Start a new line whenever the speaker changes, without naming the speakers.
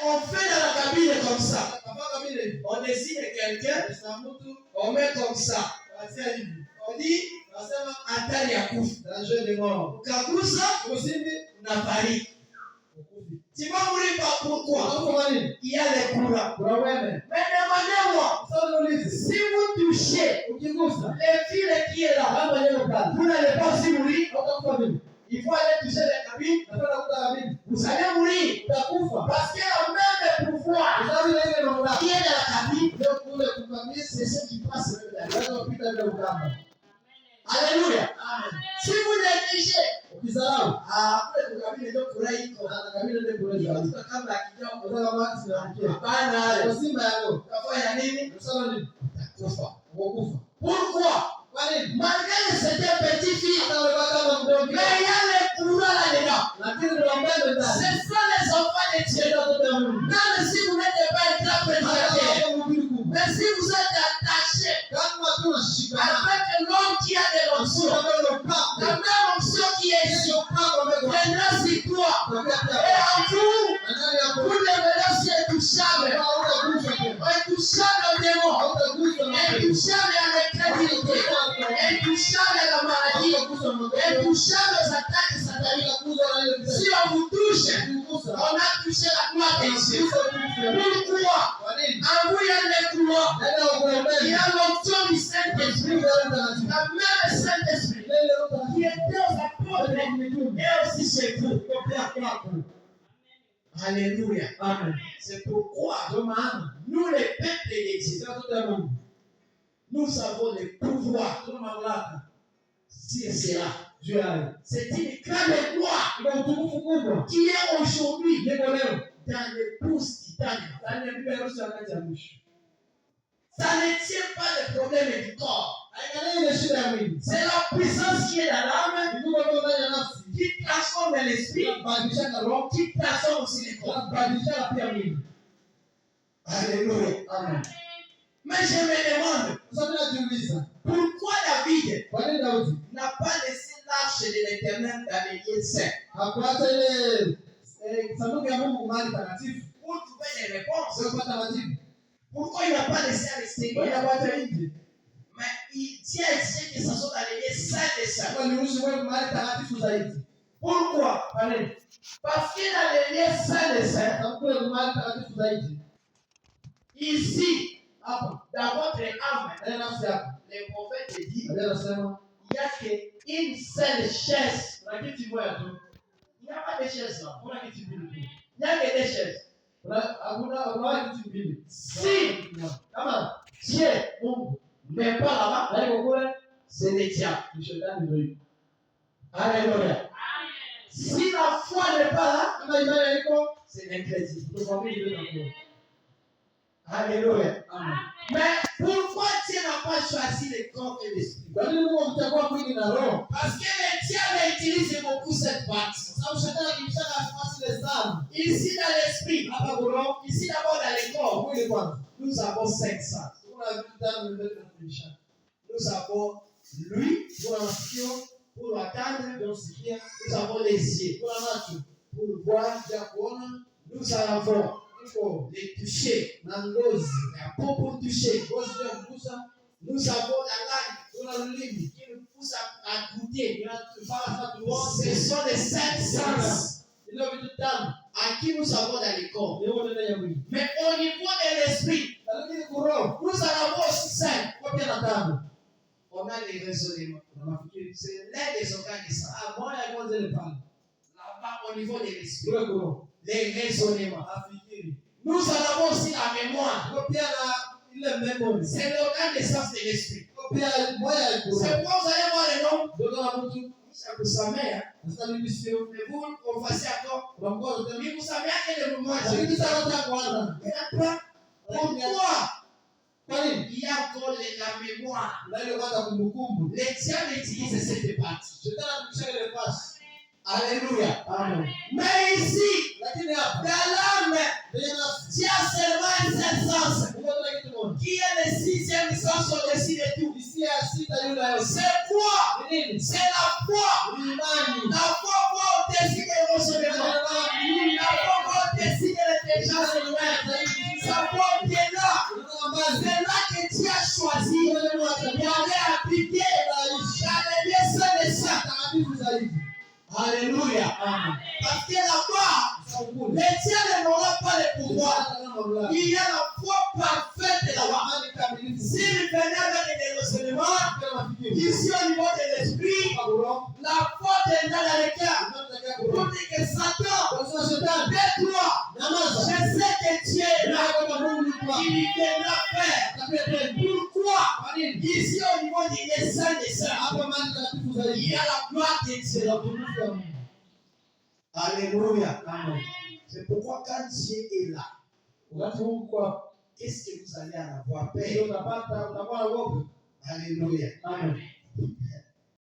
on fait dans la cabine comme ça. On désigne quelqu'un, on met comme ça. On dit, atari ya kufa. Danger de mort. Ukagusa, unafariki. Tu vas mourir par pourquoi? Il y a les courants. Mais demandez-moi, si vous touchez les fils qui est là, vous n'allez pas aussi mourir. Il faut aller toucher les cabines. Vous allez mourir. Parce qu'il y a le même pouvoir qui est dans la cabine. C'est ce qui passe là. Alléluia. Si vous négligez, après le cabine de Kouraï, pourquoi? Malgré c'était petit fille, mais il y a les courants là-dedans. Ce sont les enfants de Dieu. Même si vous n'êtes pas interprété, mais si vous êtes attaché avec l'homme qui a de l'onction, la même onction qui est ici, viendra sur toi. Et en vous, vous devenez aussi intouchable. Intouchable au démon, intouchable à l'incrédulité, intouchable à la maladie, intouchable aux attaques sataniques. Si on vous touche, on a touché la gloire de Dieu. Pourquoi? En vous, il y a les couloirs. Il y a l'onction du Saint-Esprit. La même Saint-Esprit qui était aux apôtres et aussi chez vous. Alléluia. Amen. C'est pourquoi nous, les peuples de Dieu, nous avons le pouvoir sur cela. C'est une grande gloire qui est aujourd'hui dans l'épouse titane. Ça ne tient pas le problème du corps. C'est la puissance qui est dans l'âme qui transforme l'esprit, qui transforme aussi le corps. Alléluia. Amen. Mais je me demande pourquoi David n'a pas laissé l'arche de l'Éternel dans les lieux saints. Pour trouver des réponses. Pourquoi il n'a pas laissé à l'extérieur? Mais il tient à essayer que ça soit dans les lieux saints des saints. Pourquoi? Parce que dans les lieux saints des saints, ici, dans votre âme, les prophètes disent il n'y a qu'une seule chaise. Il n'y a pas de chaise là. Il n'y a que des chaises. Si Dieu n'est pas là-bas, c'est le diable. Alléluia. Si la foi n'est pas là, c'est l'incrédulité. Alléluia. Amen. Mais pourquoi Dieu n'a pas choisi le corps et l'esprit? Parce que le diable utilise beaucoup cette partie. Ici dans l'esprit, ici d'abord dans le corps, nous avons 5 sens. Nous avons l'ouïe pour attendre, nous avons les yeux pour voir, nous avons les toucher, la peau pour toucher, nous avons la langue qui nous pousse à goûter. Ce sont les 5 sens à qui nous avons dans le corps. Mais au niveau de l'esprit, nous en avons aussi 5. On a les raisonnements. C'est l'un des organes de ça. Là-bas, au niveau de l'esprit, les raisonnements. Nous en avons aussi la mémoire. C'est l'organe des sens de l'esprit. C'est pourquoi vous allez voir le nom. Pour sa mère. Mais vous, on va encore. Mais vous savez à quel moment pourquoi? Il y a encore la mémoire. Les diables utilisent cette partie. Alléluia. Amen. Mais ici, dans l'âme, tu as seulement un seul sens, qui est le 6e sens au-dessus de tout. C'est quoi? C'est la foi. La foi au-dessus de l'enseignement. La foi au-dessus de déjà c'est loin. Ça porte là. C'est là que tu as choisi d'aller appliquer dans les lieux saints des saints. Alléluia. Parce que là-bas, les tiens n'auront pas le pouvoir. Il y a la foi parfaite là-bas. S'il venait avec des renseignements, ici au niveau de l'esprit, la foi viendra dans le cœur. Pour dire que Satan, tais-toi. Je sais que tu es là. Il viendra faire. Pourquoi? Ici au niveau des saints des saints, il y a la gloire de Dieu. Alléluia. C'est pourquoi quand Dieu est là, qu'est-ce que vous allez en avoir peur? Alléluia. Amen.